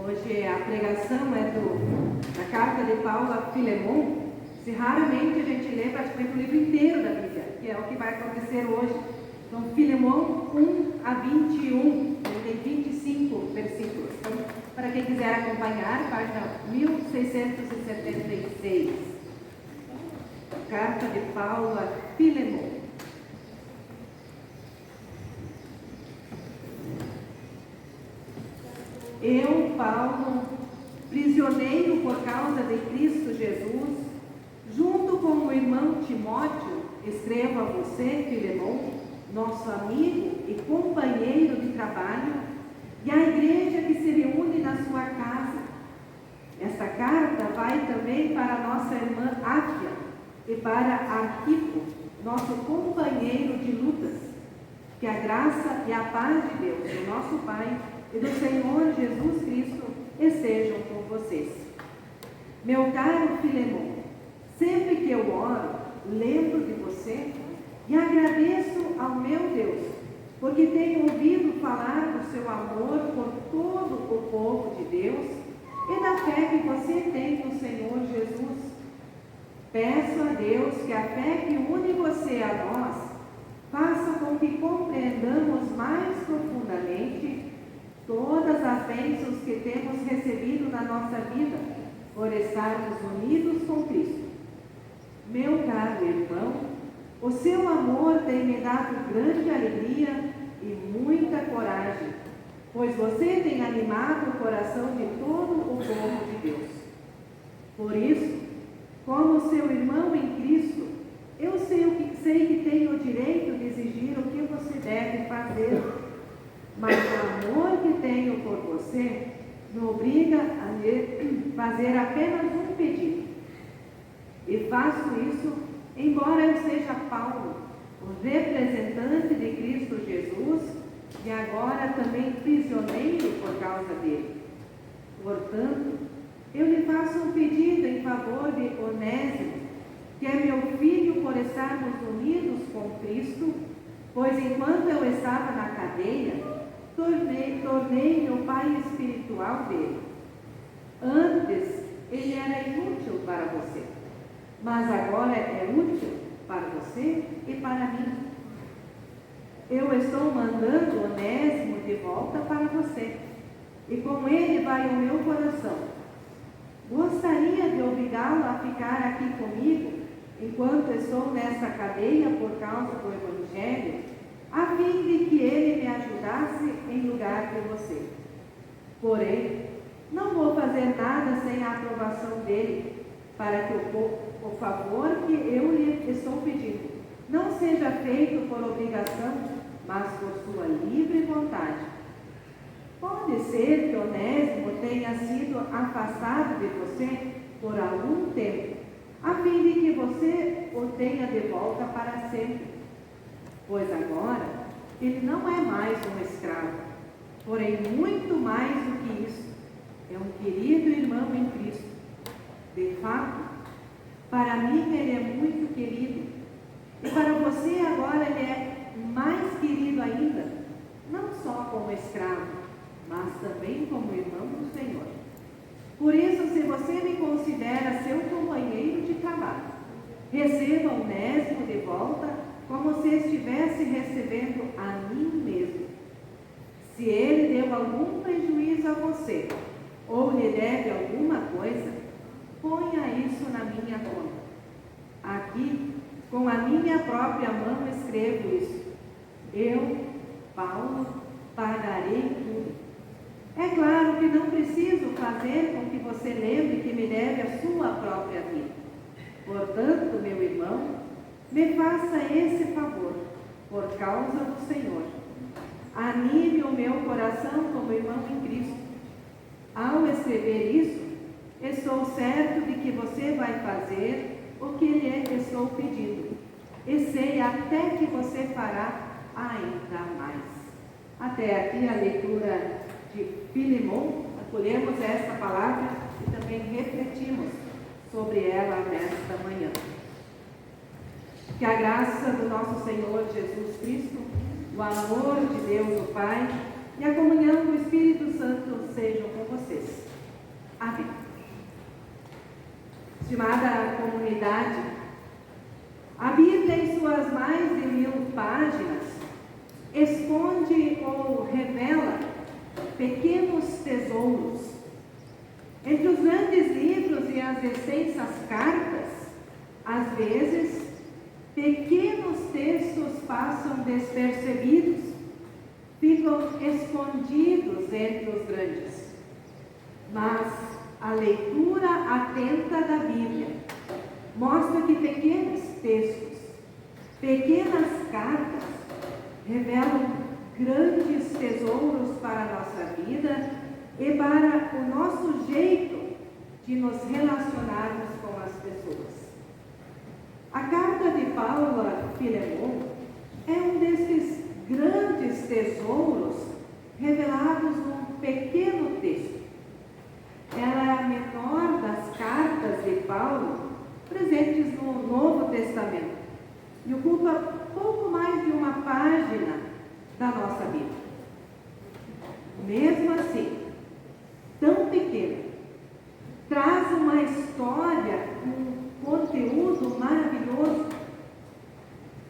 Hoje a pregação é da carta de Paulo a Filemon. Se raramente a gente lê praticamente o livro inteiro da Bíblia, que é o que vai acontecer hoje. Então, Filemon 1 a 21, tem 25 versículos. Então, para quem quiser acompanhar, página 1676. Carta de Paulo a Filemon. Eu, Paulo, prisioneiro por causa de Cristo Jesus, junto com o irmão Timóteo, escrevo a você, Filemon, nosso amigo e companheiro de trabalho, e à igreja que se reúne na sua casa. Esta carta vai também para a nossa irmã Áfia e para Arquipo, nosso companheiro de lutas. Que a graça e a paz de Deus, do nosso Pai, e do Senhor Jesus Cristo estejam com vocês. Meu caro Filemon, sempre que eu oro, lembro de você e agradeço ao meu Deus, porque tenho ouvido falar do seu amor por todo o povo de Deus e da fé que você tem no Senhor Jesus. Peço a Deus que a fé que une você a nós faça com que compreendamos mais profundamente todas as bênçãos que temos recebido na nossa vida, por estarmos unidos com Cristo. Meu caro irmão, o seu amor tem me dado grande alegria e muita coragem, pois você tem animado o coração de todo o povo de Deus. Por isso, como seu irmão em Cristo, eu sei que tenho o direito de exigir o que você deve fazer. Mas o amor que tenho por você me obriga a fazer apenas um pedido. E faço isso, embora eu seja Paulo, o representante de Cristo Jesus, e agora também prisioneiro por causa dele. Portanto, eu lhe faço um pedido em favor de Onésimo, que é meu filho, por estarmos unidos com Cristo, pois enquanto eu estava na cadeia, tornei meu pai espiritual dele. Antes, ele era inútil para você, mas agora é útil para você e para mim. Eu estou mandando Onésimo de volta para você, e com ele vai o meu coração. Gostaria de obrigá-lo a ficar aqui comigo, enquanto estou nessa cadeia por causa do Evangelho, a fim de que ele me ajudasse em lugar de você. Porém, não vou fazer nada sem a aprovação dele, para que o favor que eu lhe estou pedindo não seja feito por obrigação, mas por sua livre vontade. Pode ser que Onésimo tenha sido afastado de você por algum tempo, a fim de que você o tenha de volta para sempre. Pois agora, ele não é mais um escravo, porém muito mais do que isso, é um querido irmão em Cristo. De fato, para mim ele é muito querido, e para você agora ele é mais querido ainda, não só como escravo, mas também como irmão do Senhor. Por isso, se você me considera seu companheiro de trabalho, receba Onésimo de volta, como se estivesse recebendo a mim mesmo. Se ele deu algum prejuízo a você, ou lhe deve alguma coisa, ponha isso na minha conta. Aqui, com a minha própria mão, escrevo isso. Eu, Paulo, pagarei tudo. É claro que não preciso fazer com que você lembre que me deve a sua própria vida. Portanto, meu irmão, me faça esse favor, por causa do Senhor. Anime o meu coração como irmão em Cristo. Ao escrever isso, estou certo de que você vai fazer o que lhe estou pedindo. E sei até que você fará ainda mais. Até aqui a leitura de Filemon. Acolhemos esta palavra e também refletimos sobre ela nesta manhã. Que a graça do nosso Senhor Jesus Cristo, o amor de Deus o Pai e a comunhão do Espírito Santo sejam com vocês. Estimada comunidade, a Bíblia, em suas mais de 1000 páginas, esconde ou revela pequenos tesouros. Entre os grandes livros e as extensas cartas, às vezes, pequenos textos passam despercebidos, ficam escondidos entre os grandes. Mas a leitura atenta da Bíblia mostra que pequenos textos, pequenas cartas, revelam grandes tesouros para a nossa vida e para o nosso jeito de nos relacionarmos com as pessoas. A carta de Paulo a Filemon é um desses grandes tesouros revelados num pequeno texto. Ela é a menor das cartas de Paulo presentes no Novo Testamento e ocupa pouco mais de uma página da nossa Bíblia. Mesmo assim, tão pequena, traz uma história, um conteúdo maravilhoso.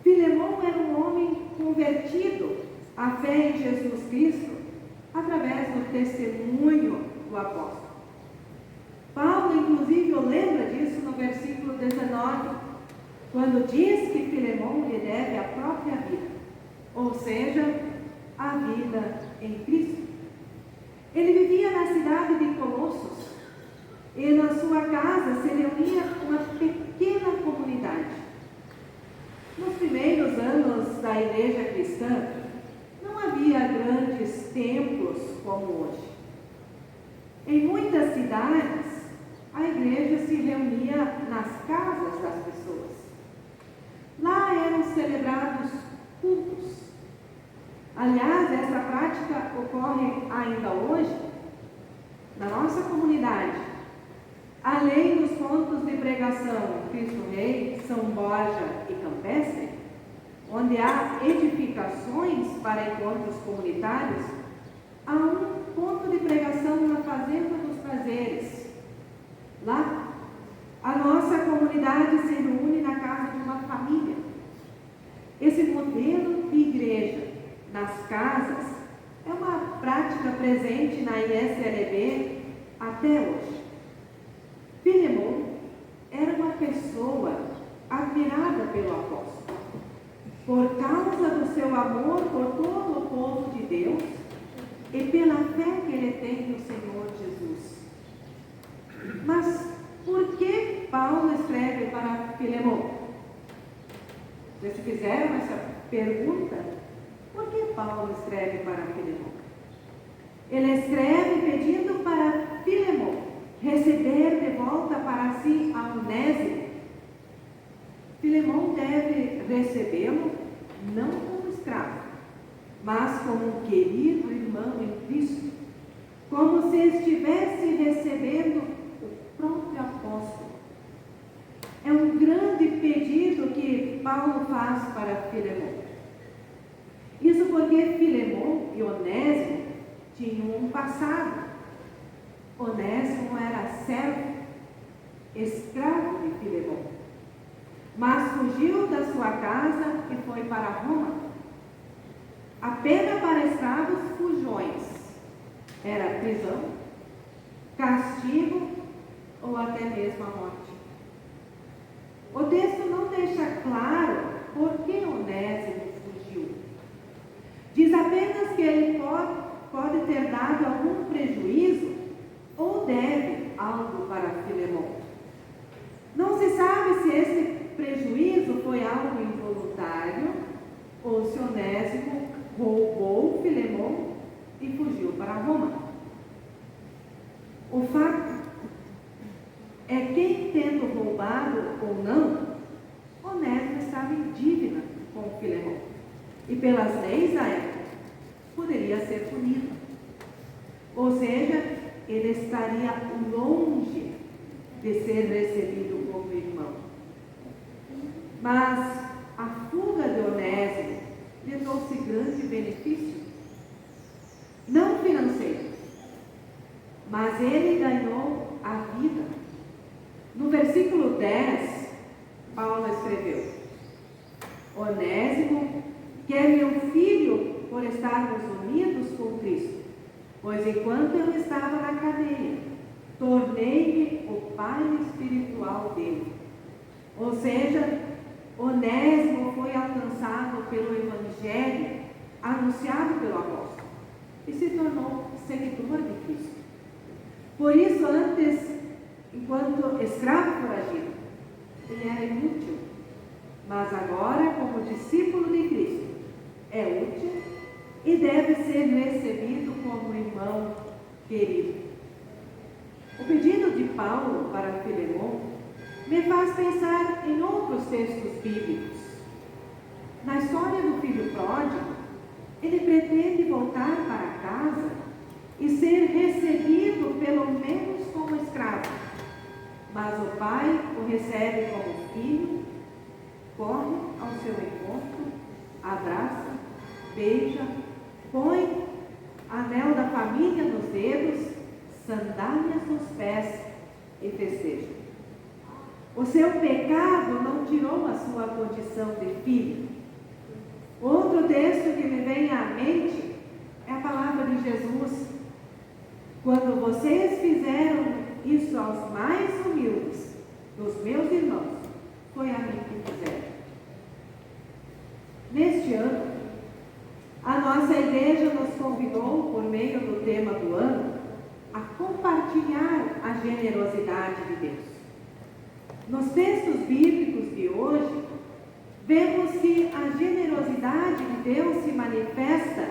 Filemon era um homem convertido à fé em Jesus Cristo através do testemunho do apóstolo. Paulo, inclusive, lembra disso no versículo 19, quando diz que Filemon lhe deve a própria vida, ou seja, a vida em Cristo. Ele vivia na cidade de Colossos e na sua casa se reunia uma pequena comunidade. Nos primeiros anos da igreja cristã, não havia grandes templos como hoje. Em muitas cidades, a igreja se reunia nas casas das pessoas. Lá eram celebrados cultos. Aliás, essa prática ocorre ainda hoje na nossa comunidade. Além dos pontos de pregação Cristo Rei, São Borja e Campestre, onde há edificações para encontros comunitários, há um ponto de pregação na Fazenda dos Prazeres. Lá, a nossa comunidade se reúne na casa de uma família. Esse modelo de igreja nas casas é uma prática presente na ISLB até hoje. Filemon era uma pessoa admirada pelo apóstolo, por causa do seu amor por todo o povo de Deus e pela fé que ele tem no Senhor Jesus. Mas por que Paulo escreve para Filemon? Vocês fizeram essa pergunta? Por que Paulo escreve para Filemon? Ele escreve pedindo para Filemon receber de volta para si a Onésimo. Filemon deve recebê-lo não como escravo, mas como um querido irmão em Cristo, como se estivesse recebendo o próprio apóstolo. É um grande pedido que Paulo faz para Filemon. Isso porque Filemon e Onésimo tinham um passado. Onésimo era servo, escravo de Filemon, mas fugiu da sua casa e foi para Roma. A pena para escravos fujões era prisão, castigo ou até mesmo a morte. O texto não deixa claro por que Onésimo fugiu. Diz apenas que ele pode ter dado algum prejuízo ou deve algo para Filemon. Não se sabe se esse prejuízo foi algo involuntário ou se Onésimo roubou Filemon e fugiu para Roma. O fato é que, tendo roubado ou não, Onésimo estava em dívida com Filemon e, pelas leis da época, poderia ser punido. Ou seja, ele estaria longe de ser recebido como irmão. Mas a fuga de Onésimo lhe trouxe grande benefício, não financeiro, mas ele ganhou a vida. No versículo 10, Paulo escreveu: Onésimo, que é meu filho por estarmos unidos com Cristo, pois enquanto eu estava na cadeia, tornei-me o pai espiritual dele. Ou seja, Onésimo foi alcançado pelo Evangelho anunciado pelo apóstolo e se tornou seguidor de Cristo. Por isso, antes, enquanto escravo foragido, ele era inútil, mas agora, como discípulo de Cristo, é útil e deve ser recebido como irmão querido. O pedido de Paulo para Filemão me faz pensar em outros textos bíblicos. Na história do filho pródigo, ele pretende voltar para casa e ser recebido pelo menos como escravo. Mas o pai o recebe como filho, corre ao seu encontro, abraça, beija, põe anel da família nos dedos, sandálias nos pés e festeja. O seu pecado não tirou a sua condição de filho. Outro texto que me vem à mente é a palavra de Jesus. Quando vocês fizeram isso aos mais humildes dos meus irmãos, foi a mim que fizeram. Neste ano, a nossa igreja nos convidou, por meio do tema do ano, a compartilhar a generosidade de Deus. Nos textos bíblicos de hoje, vemos que a generosidade de Deus se manifesta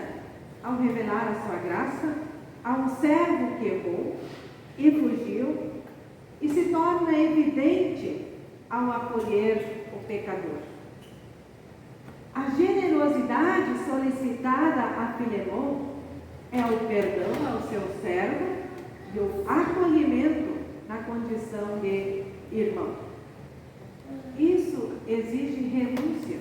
ao revelar a sua graça a um servo que errou e fugiu, e se torna evidente ao acolher o pecador. A generosidade solicitada a Filemão é o perdão ao seu servo e o acolhimento na condição de irmão. Isso exige renúncia.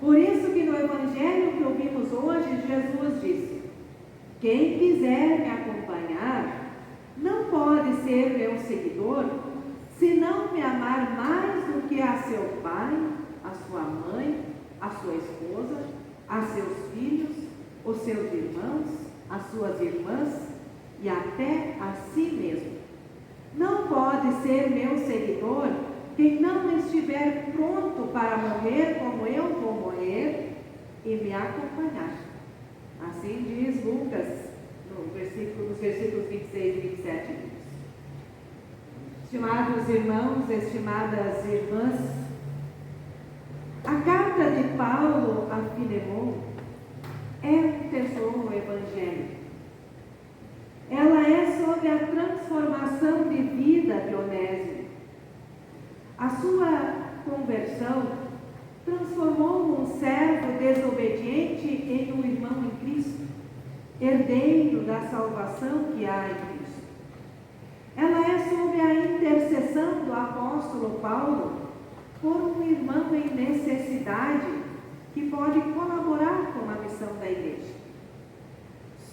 Por isso que no Evangelho que ouvimos hoje, Jesus disse: quem quiser me acompanhar, não pode ser meu seguidor, se não me amar mais do que a seu pai, a sua mãe, a sua esposa, a seus filhos, os seus irmãos, as suas irmãs e até a si mesmo. Não pode ser meu seguidor quem não estiver pronto para morrer como eu vou morrer e me acompanhar. Assim diz Lucas, nos versículos 26 e 27. Estimados irmãos, estimadas irmãs, a carta de Paulo a Filemão é um tesouro evangélico. Ela é sobre a transformação de vida de Onésimo. A sua conversão transformou um servo desobediente em um irmão em Cristo, herdeiro da salvação que há em Cristo. Ela é sobre a intercessão do apóstolo Paulo por um irmão em necessidade que pode colaborar com a missão da igreja.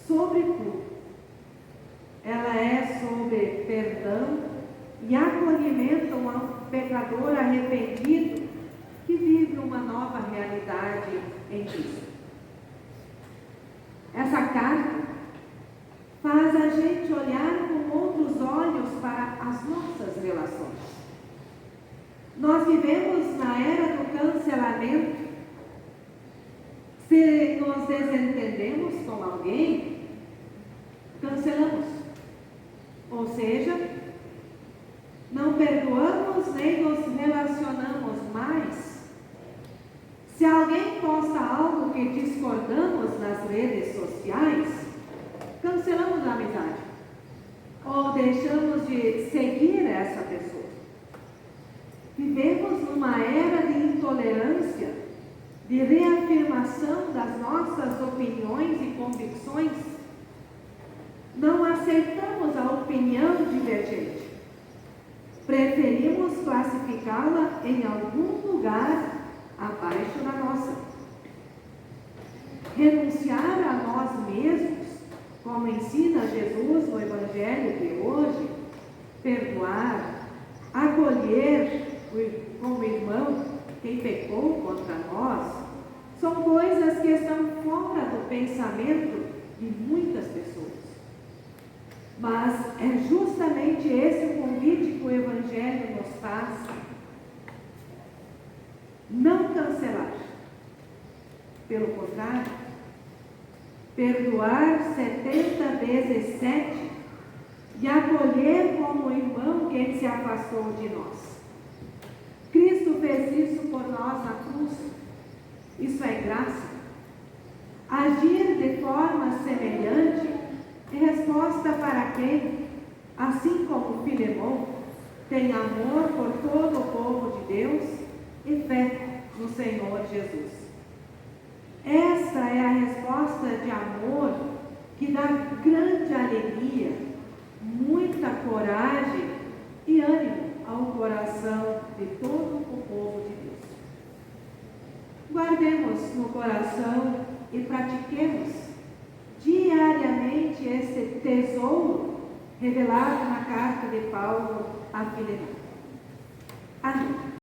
Sobretudo, ela é sobre perdão e acolhimento a um pecador arrependido que vive uma nova realidade em Cristo. Essa carta faz a gente olhar com outros olhos para as nossas relações. Nós vivemos na era do cancelamento. Se nos desentendemos com alguém, cancelamos. Ou seja, não perdoamos nem nos relacionamos mais. Se alguém posta algo que discordamos nas redes sociais, cancelamos a amizade ou deixamos de seguir essa pessoa. Vivemos numa era de intolerância, de reafirmação das nossas opiniões e convicções. Não aceitamos a opinião divergente. Preferimos classificá-la em algum lugar abaixo da nossa. Renunciar a nós mesmos, como ensina Jesus no Evangelho de hoje, perdoar, acolher como irmão quem pecou contra nós, são coisas que estão fora do pensamento de muitas pessoas. Mas é justamente esse o convite que o Evangelho nos faz: não cancelar. Pelo contrário, perdoar 70 vezes 7 e acolher como irmão quem se afastou de nós. Cristo fez isso por nós na cruz. Isso é graça. Agir de forma semelhante é resposta para quem, assim como Filemão, tem amor por todo o povo de Deus e fé no Senhor Jesus. Esta é a resposta de amor que dá grande alegria, muita coragem e ânimo ao coração de todo o povo de Deus. Guardemos no coração e pratiquemos diariamente esse tesouro revelado na carta de Paulo a Filemão. Amém.